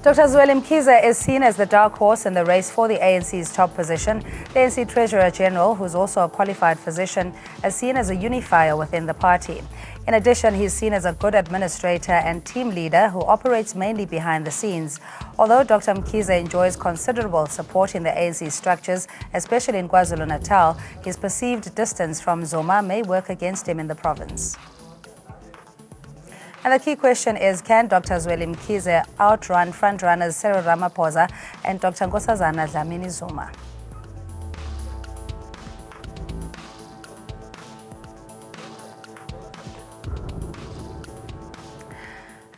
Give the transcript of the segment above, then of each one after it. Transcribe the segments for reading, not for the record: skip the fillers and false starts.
Dr. Zweli is seen as the dark horse in the race for the ANC's top position. The ANC Treasurer General, who's also a qualified physician, is seen as a unifier within the party. In addition, he's seen as a good administrator and team leader who operates mainly behind the scenes. Although Dr. Mkhize enjoys considerable support in the ANC structures, especially in KwaZulu-Natal, his perceived distance from Zuma may work against him in the province. And the key question is, can Dr. Zweli outrun frontrunners Cyril Ramaphosa and Dr. Nkosazana Dlamini-Zuma?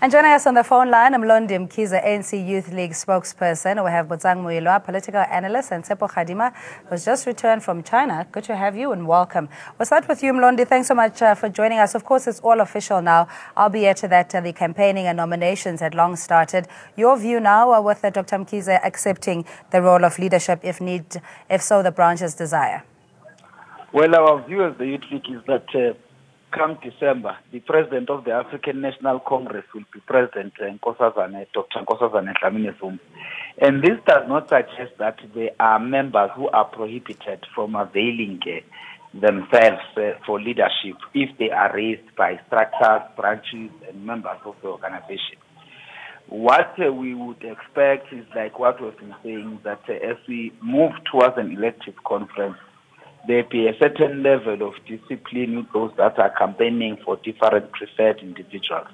And joining us on the phone line, Mlondi Mkhize, ANC Youth League spokesperson. We have Botsang Muilwa, political analyst, and Tsepo Khadima, who's just returned from China. Good to have you and welcome. We'll start with you, Mlondi. Thanks so much for joining us. Of course, it's all official now, albeit that the campaigning and nominations had long started. Your view now with Dr. Mkhize accepting the role of leadership if so the branch's desire? Well, our view as the Youth League is that come December, the President of the African National Congress will be President Dr. Nkosazana Dlamini-Zuma. And this does not suggest that there are members who are prohibited from availing themselves for leadership if they are raised by structures, branches, and members of the organization. What we would expect is like what we've been saying, that as we move towards an elective conference, there be a certain level of discipline with those that are campaigning for different preferred individuals.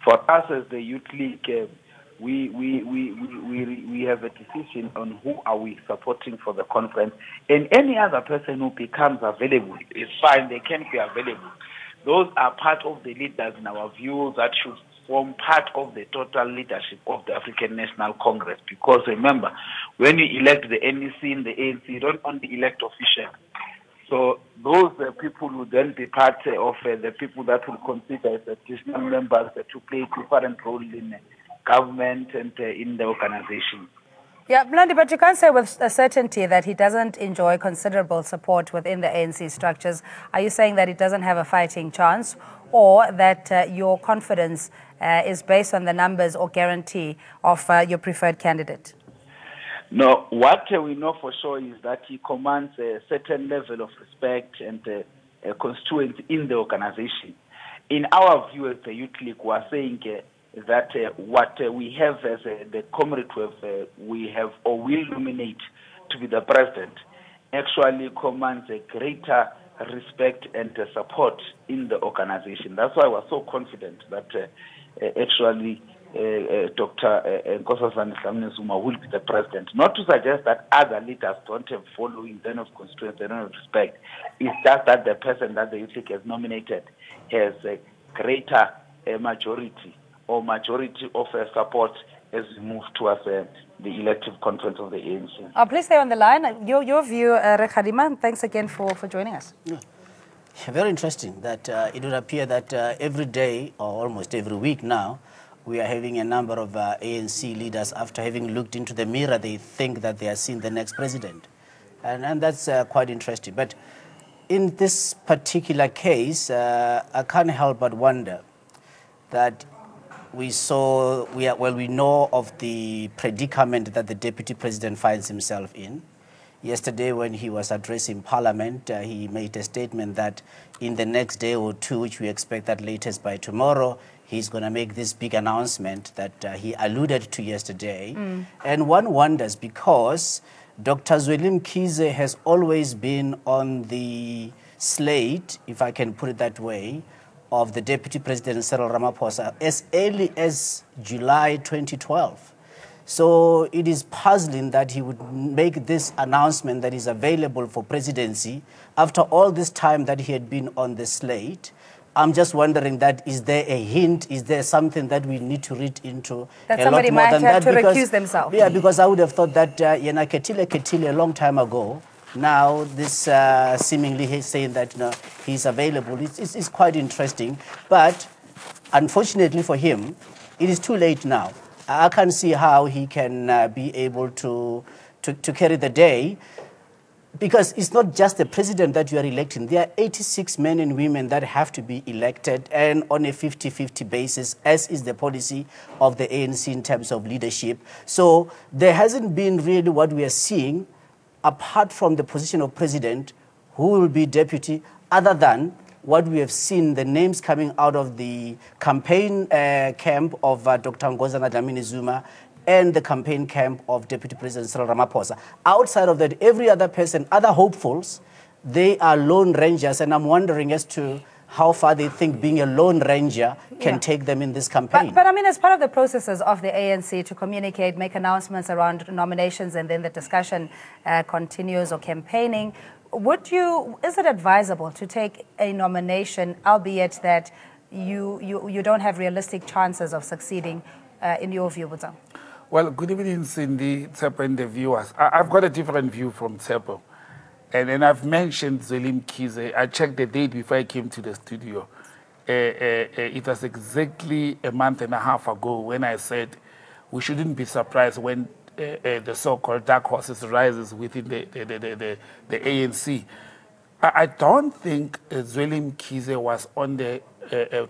For us as the Youth League, we have a decision on who are we supporting for the conference, and any other person who becomes available is fine, they can be available. Those are part of the leaders in our view that should form part of the total leadership of the African National Congress. Because remember, when you elect the NEC and the ANC, you don't only elect officials. So those people will then be part of the people that will consider as additional members to play a different role in government and in the organization. Yeah, Mlondi, but you can't say with a certainty that he doesn't enjoy considerable support within the ANC structures. Are you saying that he doesn't have a fighting chance, or that your confidence is based on the numbers or guarantee of your preferred candidate? No, what we know for sure is that he commands a certain level of respect and constituents in the organization. In our view as the Youth League, we are saying that what we have as the comrade we have or will nominate to be the president actually commands a greater respect and support in the organization. That's why we're so confident that actually Dr. Nkosazana Dlamini-Zuma will be the president. Not to suggest that other leaders don't have following, then of constituents, they don't have respect. It's just that the person that the Youth League has nominated has a greater majority of support as we move towards the elective conference of the ANC. Please stay on the line. Your view, Khadima, thanks again for joining us. Yeah. Very interesting that it would appear that every day or almost every week now, we are having a number of ANC leaders, after having looked into the mirror, they think that they are seeing the next president. And that's quite interesting. But in this particular case, I can't help but wonder that we know of the predicament that the deputy president finds himself in. Yesterday, when he was addressing Parliament, he made a statement that in the next day or two, which we expect that latest by tomorrow, he's going to make this big announcement that he alluded to yesterday. And one wonders, because Dr. Zweli Mkhize has always been on the slate, if I can put it that way, of the Deputy President Cyril Ramaphosa as early as July 2012. So it is puzzling that he would make this announcement that is available for presidency after all this time that he had been on the slate. I'm just wondering that, is there a hint, is there something that we need to read into that a somebody lot more might than have that? To recuse themselves. Yeah, because I would have thought that Yena Ketile a long time ago, now this seemingly he's saying that he's available. It's quite interesting. But unfortunately for him, it is too late now. I can't see how he can be able to carry the day. Because it's not just the president that you are electing. There are 86 men and women that have to be elected, and on a 50-50 basis, as is the policy of the ANC in terms of leadership. So there hasn't been really what we are seeing, apart from the position of president, who will be deputy, other than what we have seen, the names coming out of the campaign camp of Dr. Nkosazana Dlamini-Zuma and the campaign camp of Deputy President Cyril Ramaphosa. Outside of that, every other person, other hopefuls, they are lone rangers, and I'm wondering as to how far they think being a lone ranger can take them in this campaign. But I mean, as part of the processes of the ANC to communicate, make announcements around nominations, and then the discussion continues, or campaigning, is it advisable to take a nomination, albeit that you don't have realistic chances of succeeding, in your view, Butang? Well, good evening, Cindy, Tsepo, and the viewers. I've got a different view from Tsepo. And I've mentioned Zweli Mkhize. I checked the date before I came to the studio. It was exactly a month and a half ago when I said we shouldn't be surprised when the so-called dark horses rises within the ANC. I don't think Zweli Mkhize was on the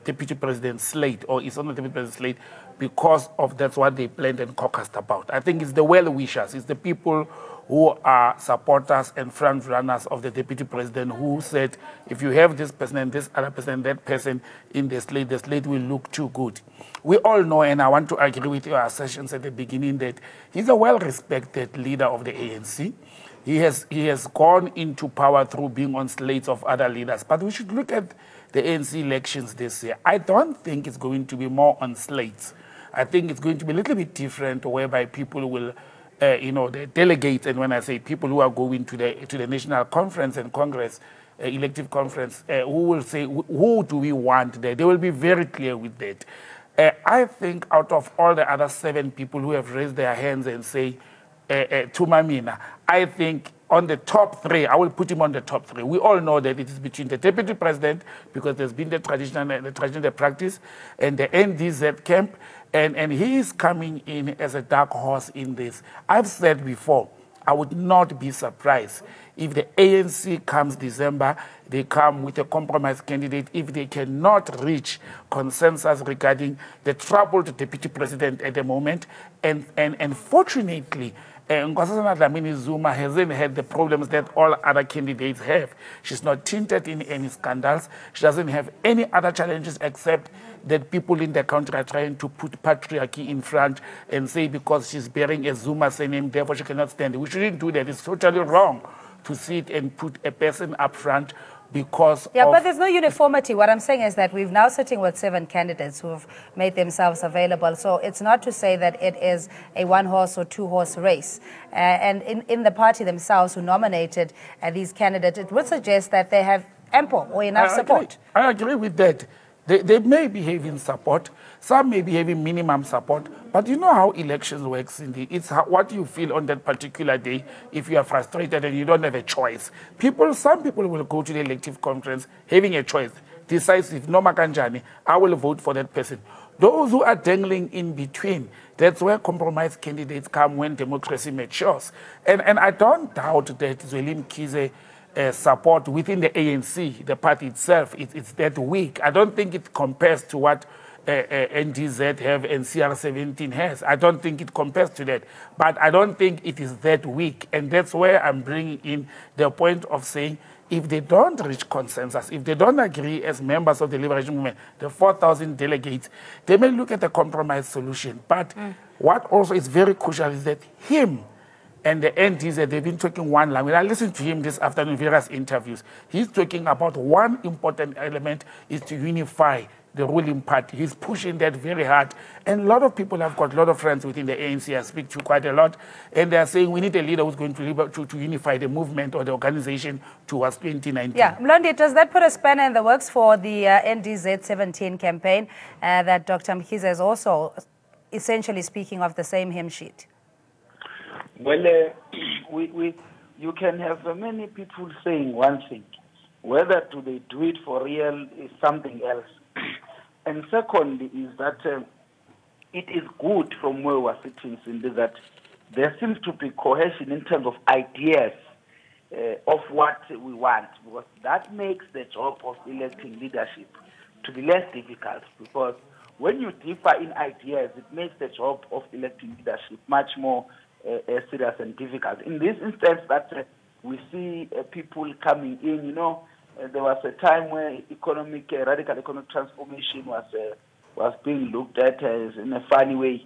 deputy president's slate, or is on the deputy president's slate, because of that's what they planned and caucused about. I think it's the well-wishers, it's the people who are supporters and front runners of the deputy president who said, if you have this person and this other person and that person in the slate will look too good. We all know, and I want to agree with your assertions at the beginning, that he's a well-respected leader of the ANC. He has gone into power through being on slates of other leaders. But we should look at the ANC elections this year. I don't think it's going to be more on slates. I think it's going to be a little bit different, whereby people will, the delegates, and when I say people who are going to the National Conference and Congress, elective conference, who will say, who do we want there? They will be very clear with that. I think out of all the other 7 people who have raised their hands and say, Tumamina, I think on the top 3, I will put him on the top 3. We all know that it is between the deputy president, because there's been the traditional practice, and the NDZ camp, and he is coming in as a dark horse in this. I've said before, I would not be surprised if the ANC comes December, they come with a compromise candidate if they cannot reach consensus regarding the troubled deputy president at the moment. And fortunately, Nkosazana Dlamini-Zuma hasn't had the problems that all other candidates have. She's not tainted in any scandals. She doesn't have any other challenges except that people in the country are trying to put patriarchy in front and say because she's bearing a Zuma surname, therefore she cannot stand it. We shouldn't do that. It's totally wrong to sit and put a person up front because but there's no uniformity. What I'm saying is that we've now sitting with 7 candidates who've made themselves available. So it's not to say that it is a 1-horse or 2-horse race. And in the party themselves who nominated these candidates, it would suggest that they have ample or enough support. I agree with that. They may be having support. Some may be having minimum support. But you know how elections work, Cindy. It's what you feel on that particular day if you are frustrated and you don't have a choice. Some people will go to the elective conference having a choice. Decisive, no makanjani, I will vote for that person. Those who are dangling in between, that's where compromise candidates come when democracy matures. And I don't doubt that Zweli Mkhize support within the ANC, the party itself, it's that weak. I don't think it compares to what NDZ have and CR17 has. I don't think it compares to that. But I don't think it is that weak. And that's where I'm bringing in the point of saying, if they don't reach consensus, if they don't agree as members of the liberation movement, the 4,000 delegates, they may look at a compromise solution. But what also is very crucial is that him and the NDZ, they've been talking one language. I listened to him this afternoon in various interviews. He's talking about one important element is to unify the ruling party. He's pushing that very hard. And a lot of people have got a lot of friends within the ANC. I speak to quite a lot. And they're saying we need a leader who's going to unify the movement or the organization towards 2019. Yeah, Mlondi, does that put a spanner in the works for the NDZ 17 campaign that Dr. Mkhize is also essentially speaking of the same hymn sheet? Well, you can have many people saying one thing. Whether do they do it for real is something else. And secondly is that it is good from where we're sitting, Cindy, that there seems to be cohesion in terms of ideas of what we want, because that makes the job of electing leadership to be less difficult, because when you differ in ideas, it makes the job of electing leadership much more serious and difficult. In this instance that we see people coming in, there was a time where radical economic transformation was being looked at as in a funny way.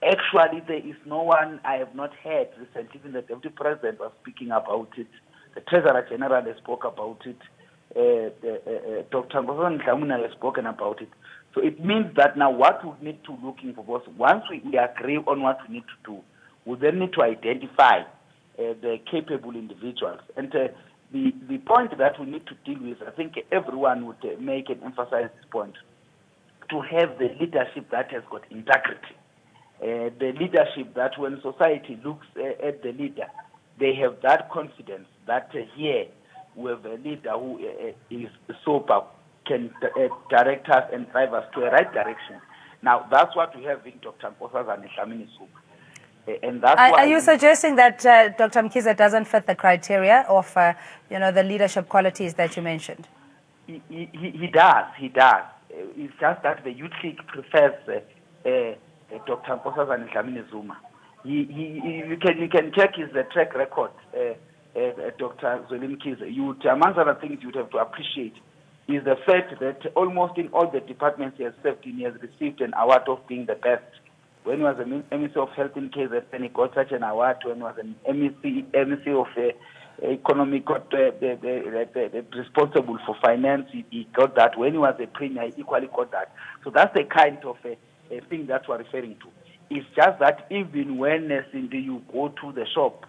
Actually, there is no one I have not heard recently. Even the Deputy President was speaking about it. The Treasurer General has spoke about it. Dr. Ramaphosa has spoken about it. So it means that now what we need to looking for was once we agree on what we need to do, we then need to identify the capable individuals. And the point that we need to deal with, I think everyone would make and emphasize this point, to have the leadership that has got integrity. The leadership that when society looks at the leader, they have that confidence that here we have a leader who is sober, can direct us and drive us to a right direction. Now, that's what we have in Dr. Ramaphosa and Dlamini Zuma. And that's why are you suggesting that Dr. Mkhize doesn't fit the criteria of the leadership qualities that you mentioned? He does. It's just that the Youth League prefers Dr. Ramaphosa and Dlamini Zuma. You can check his track record, Dr. Zweli Mkhize. Among other things you would have to appreciate is the fact that almost in all the departments he has served in, he has received an award of being the best. When he was an MEC of Health in KZN, he got such an award. When he was an MEC of Economic, responsible for finance, he got that. When he was a premier, he equally got that. So that's the kind of a thing that we're referring to. It's just that even when you go to the shop,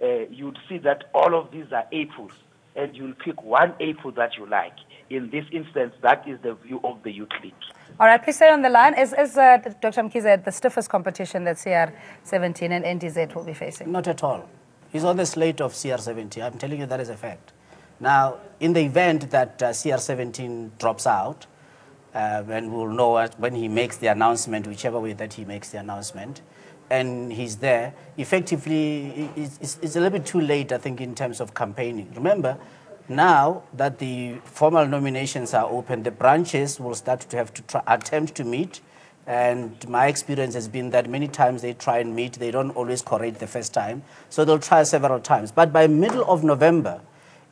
you'd see that all of these are apples, and you'll pick one apple that you like. In this instance, that is the view of the Youth League. All right, please stay on the line. Is Dr. Mkhize the stiffest competition that CR17 and NDZ will be facing? Not at all. He's on the slate of CR17. I'm telling you that is a fact. Now, in the event that CR17 drops out, and we'll know when he makes the announcement, whichever way that he makes the announcement, and he's there, effectively, it's a little bit too late, I think, in terms of campaigning. Remember, now that the formal nominations are open, the branches will start to have to attempt to meet. And my experience has been that many times they try and meet, they don't always correct the first time. So they'll try several times. But by middle of November,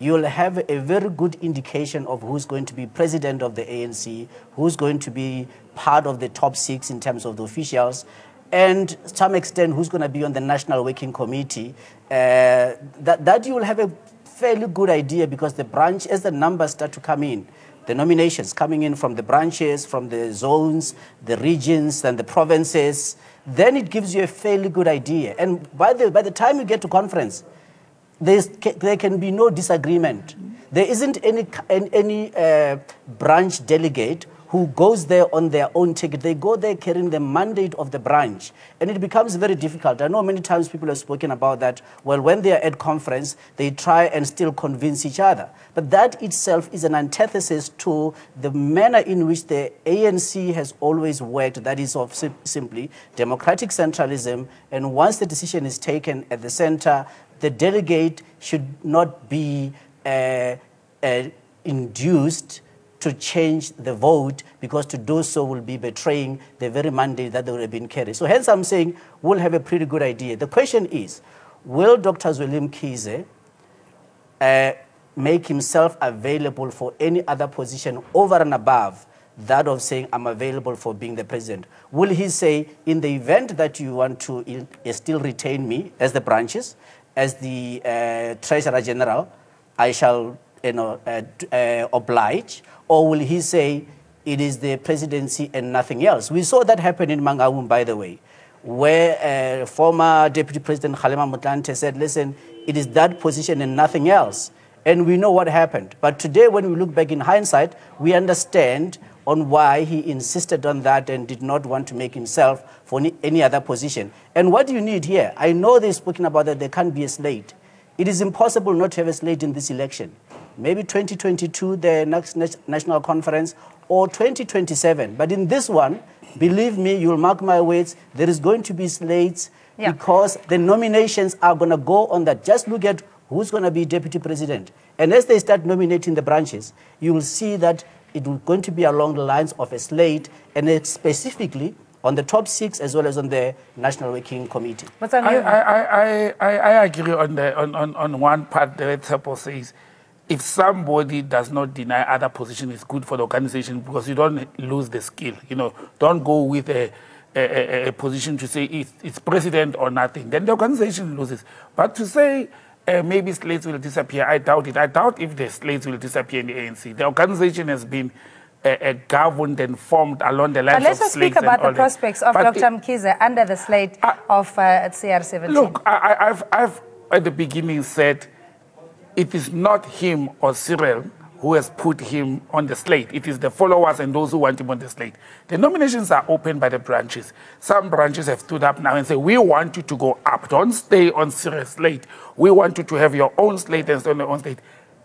you'll have a very good indication of who's going to be president of the ANC, who's going to be part of the top 6 in terms of the officials, and to some extent who's going to be on the National Working Committee. That you will have a fairly good idea, because the branch, as the numbers start to come in, the nominations coming in from the branches, from the zones, the regions, and the provinces, then it gives you a fairly good idea. And by the time you get to conference, there can be no disagreement. There isn't any branch delegate who goes there on their own ticket. They go there carrying the mandate of the branch. And it becomes very difficult. I know many times people have spoken about that. Well, when they are at conference, they try and still convince each other. But that itself is an antithesis to the manner in which the ANC has always worked. That is of simply democratic centralism. And once the decision is taken at the center, the delegate should not be induced to change the vote, because to do so will be betraying the very mandate that they would have been carried. So hence I'm saying we'll have a pretty good idea. The question is, will Dr. Zweli Mkhize make himself available for any other position over and above that of saying I'm available for being the president? Will he say, in the event that you want to still retain me as the branches, as the Treasurer General, I shall oblige? Or will he say it is the presidency and nothing else? We saw that happen in Mangaung, by the way, where former Deputy President Kgalema Motlanthe said, listen, it is that position and nothing else. And we know what happened. But today, when we look back in hindsight, we understand on why he insisted on that and did not want to make himself for any other position. And what do you need here? I know they've spoken about that there can't be a slate. It is impossible not to have a slate in this election. Maybe 2022, the next national conference, or 2027. But in this one, believe me, you'll mark my words, there is going to be slates, because the nominations are going to go on that. Just look at who's going to be deputy president. And as they start nominating the branches, you will see that it will going to be along the lines of a slate, and it's specifically on the top 6 as well as on the National Working Committee. I agree on one part that Tsepo says, if somebody does not deny other position, it's good for the organization because you don't lose the skill. You know, don't go with a position to say it's president or nothing. Then the organization loses. But to say maybe slates will disappear, I doubt it. I doubt if the slates will disappear in the ANC. The organization has been governed and formed along the lines of slates. Let's speak about the prospects of Dr. Mkhize under the slate of CR17. Look, I've at the beginning said it is not him or Cyril who has put him on the slate. It is the followers and those who want him on the slate. The nominations are open by the branches. Some branches have stood up now and said, we want you to go up. Don't stay on Cyril's slate. We want you to have your own slate and stay on your own slate.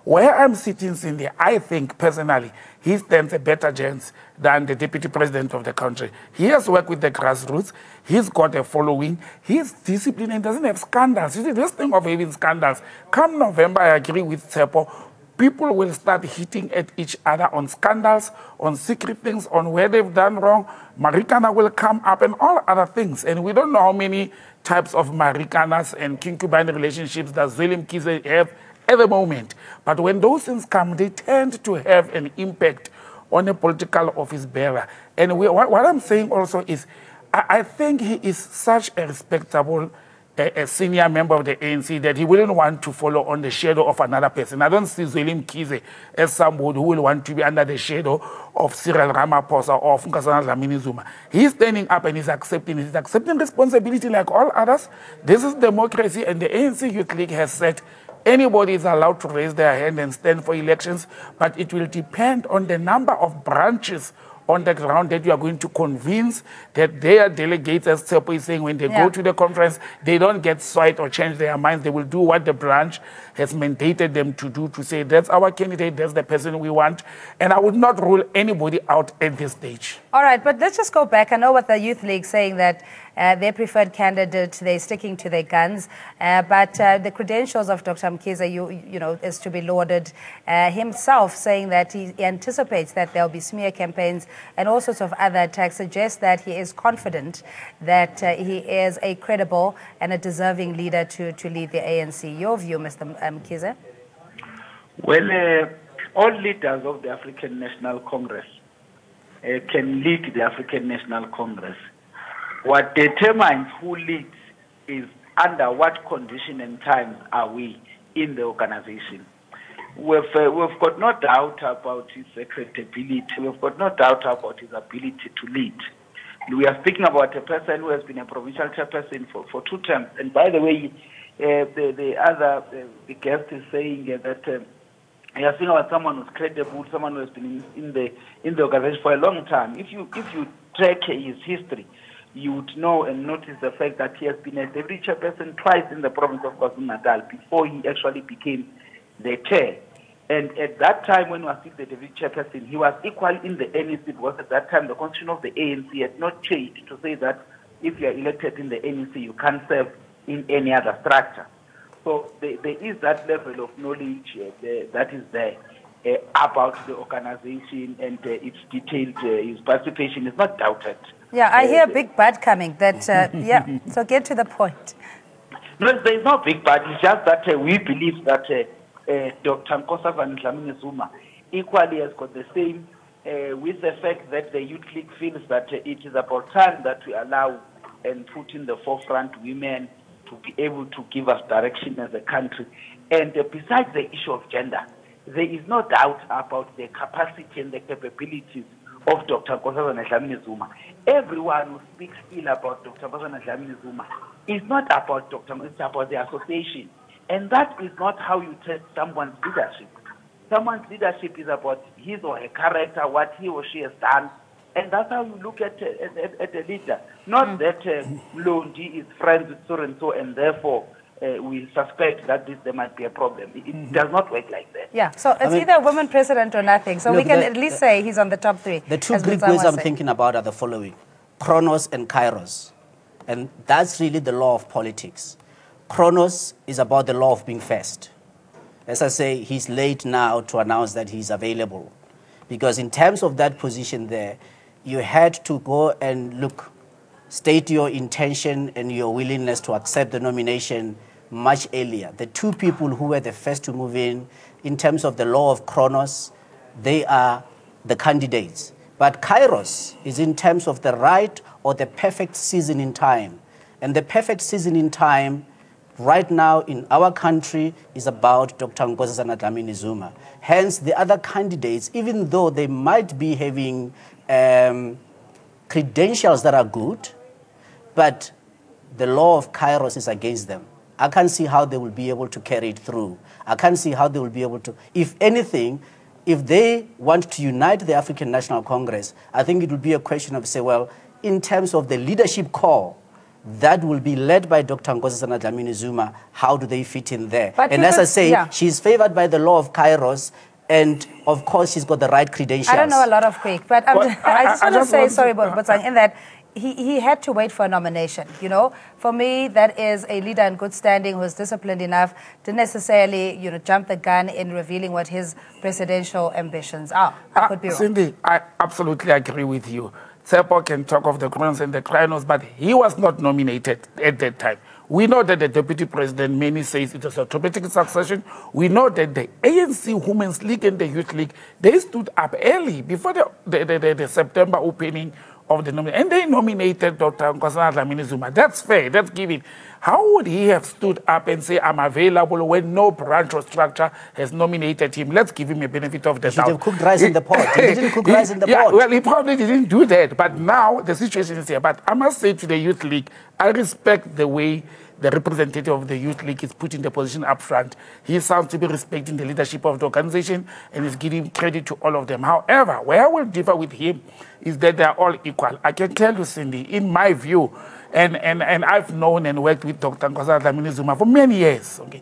Where I'm sitting, Cindy, I think personally, he stands a better chance than the deputy president of the country. He has worked with the grassroots. He's got a following. He's disciplined and doesn't have scandals. You see, this thing of having scandals, come November, I agree with Tsepo, people will start hitting at each other on scandals, on secret things, on where they've done wrong. Marikana will come up and all other things. And we don't know how many types of Marikanas and concubine relationships that Zweli Mkhize have at the moment. But when those things come, they tend to have an impact on a political office bearer. And what I'm saying also is, I think he is such a respectable a senior member of the ANC that he wouldn't want to follow on the shadow of another person. I don't see Zweli Mkhize as somebody who will want to be under the shadow of Cyril Ramaphosa or Nkosazana Dlamini-Zuma. He's standing up and he's accepting responsibility like all others. This is democracy, and the ANC Youth League has said anybody is allowed to raise their hand and stand for elections, but it will depend on the number of branches on the ground that you are going to convince that their delegates, as Tsepo is saying, when they go to the conference, they don't get swayed or change their minds. They will do what the branch has mandated them to do, to say, that's our candidate, that's the person we want. And I would not rule anybody out at this stage. All right, but let's just go back. I know what the Youth League saying that their preferred candidate, they're sticking to their guns. But the credentials of Dr. Mkhize, you know, is to be lauded. Himself saying that he anticipates that there'll be smear campaigns and all sorts of other attacks, suggests that he is confident that he is a credible and a deserving leader to lead the ANC. Your view, Mr. Mkhize? Well, all leaders of the African National Congress can lead the African National Congress. What determines who leads is under what condition and times are we in the organization. We've got no doubt about his credibility. We've got no doubt about his ability to lead. We are speaking about a person who has been a provincial chairperson for 2 terms. And by the way, the guest is saying that you are speaking about someone who's credible, someone who has been in the organization for a long time. If you track his history, you would know and notice the fact that he has been a deputy chairperson twice in the province of KwaZulu-Natal before he actually became the chair. And at that time, when he was still the deputy chairperson, he was equal in the NEC, because at that time the constitution of the ANC had not changed to say that if you are elected in the NEC, you can't serve in any other structure. So there is that level of knowledge that is there about the organization, and its detailed, his participation is not doubted. Yeah, I hear a big bad coming. That yeah. So get to the point. No, there is no big bad. It's just that we believe that Dr. Nkosazana Dlamini-Zuma equally has got the same, with the fact that the Youth League feels that it is about time that we allow and put in the forefront women to be able to give us direction as a country. And besides the issue of gender, there is no doubt about the capacity and the capabilities of Dr. Nkosazana Dlamini-Zuma. Everyone who speaks ill about Dr. Nkosazana Dlamini-Zuma is not about Dr. It's about the association. And that is not how you test someone's leadership. Someone's leadership is about his or her character, what he or she has done. And that's how you look at a leader. Not that Mlondi is friends with so-and-so, and therefore we suspect that there might be a problem. It does not work like that. Yeah, so it's either a woman president or nothing. So we can at least say he's on the top 3. The 2 Greek words I'm thinking about are the following: chronos and kairos. And that's really the law of politics. Chronos is about the law of being first. as I say, he's late now to announce that he's available. Because in terms of that position there, you had to go and state your intention and your willingness to accept the nomination much earlier. The two people who were the first to move in terms of the law of Chronos, they are the candidates. But Kairos is in terms of the right or the perfect season in time. And the perfect season in time right now in our country is about Dr. Nkosazana Dlamini-Zuma. Hence, the other candidates, even though they might be having credentials that are good, but the law of Kairos is against them. I can't see how they will be able to carry it through. I can't see how they will be able to, if anything, if they want to unite the African National Congress, I think it will be a question of, say, well, in terms of the leadership core, that will be led by Dr. Nkosazana Dlamini-Zuma. How do they fit in there? But and as I say, she's favored by the law of Kairos, and of course, she's got the right credentials. I don't know a lot of Greek, but I just want to say, sorry, Botsang, in that he had to wait for a nomination. You know, for me, that is a leader in good standing who is disciplined enough to necessarily, jump the gun in revealing what his presidential ambitions are. I could be wrong. Cindy, I absolutely agree with you. Tsepo can talk of the Kronos and the Krynos, but he was not nominated at that time. We know that the deputy president, many says it was automatic succession. We know that the ANC Women's League and the Youth League, they stood up early before the September opening of the nomination. And they nominated Dr. Nkosazana Dlamini-Zuma. That's fair, that's given. How would he have stood up and say, I'm available when no branch or structure has nominated him? Let's give him a benefit of the doubt. He should have cooked rice in the pot. He didn't cook rice in the pot. Well, he probably didn't do that. But now the situation is here. But I must say to the Youth League, I respect the way the representative of the Youth League is put in the position up front. He sounds to be respecting the leadership of the organization and is giving credit to all of them. However, where I will differ with him is that they are all equal. I can tell you, Cindy, in my view, and I've known and worked with Dr. Nkosazana Dlamini-Zuma for many years, okay,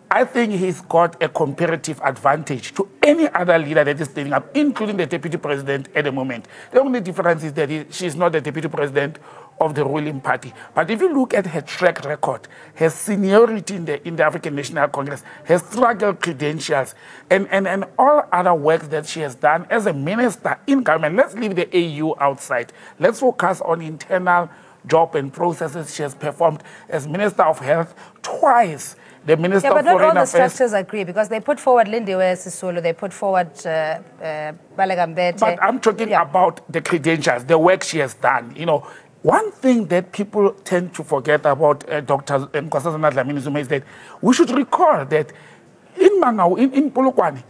I think he's got a comparative advantage to any other leader that is standing up, including the deputy president at the moment. The only difference is that she's not the deputy president of the ruling party. But if you look at her track record, her seniority in the African National Congress, her struggle credentials, and all other work that she has done as a minister in government, let's leave the AU outside. Let's focus on internal job and processes she has performed as Minister of Health twice. The Minister but of not Foreign all the Affairs. structures agree, because they put forward Lindiwe Sisulu, they put forward Balagambete. But I'm talking about the credentials, the work she has done. One thing that people tend to forget about Dr. Nkosazana Dlamini-Zuma is that we should recall that in Mangaung, in Polokwane,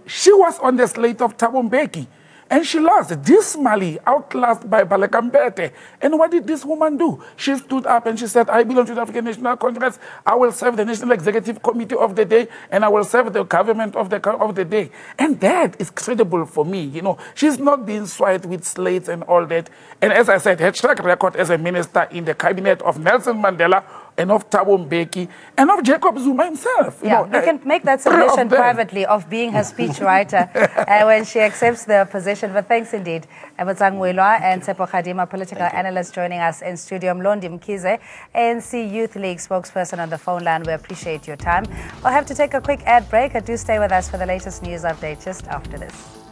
she was on the slate of Thabo Mbeki. And she lost dismally, outclassed by Balekambete. And what did this woman do? She stood up and she said, I belong to the African National Congress. I will serve the National Executive Committee of the day, and I will serve the government of the day. And that is credible for me. She's not being swayed with slates and all that. And as I said, her track record as a minister in the cabinet of Nelson Mandela and of Thabo Mbeki and of Jacob Zuma himself. You can make that submission privately of being her speechwriter when she accepts the position. But thanks indeed. Botsang Mwilwa and Tsepo Khadima, political analyst, joining us in studio. Mlondi Mkhize, ANC Youth League spokesperson on the phone line. We appreciate your time. We'll have to take a quick ad break. Do stay with us for the latest news update just after this.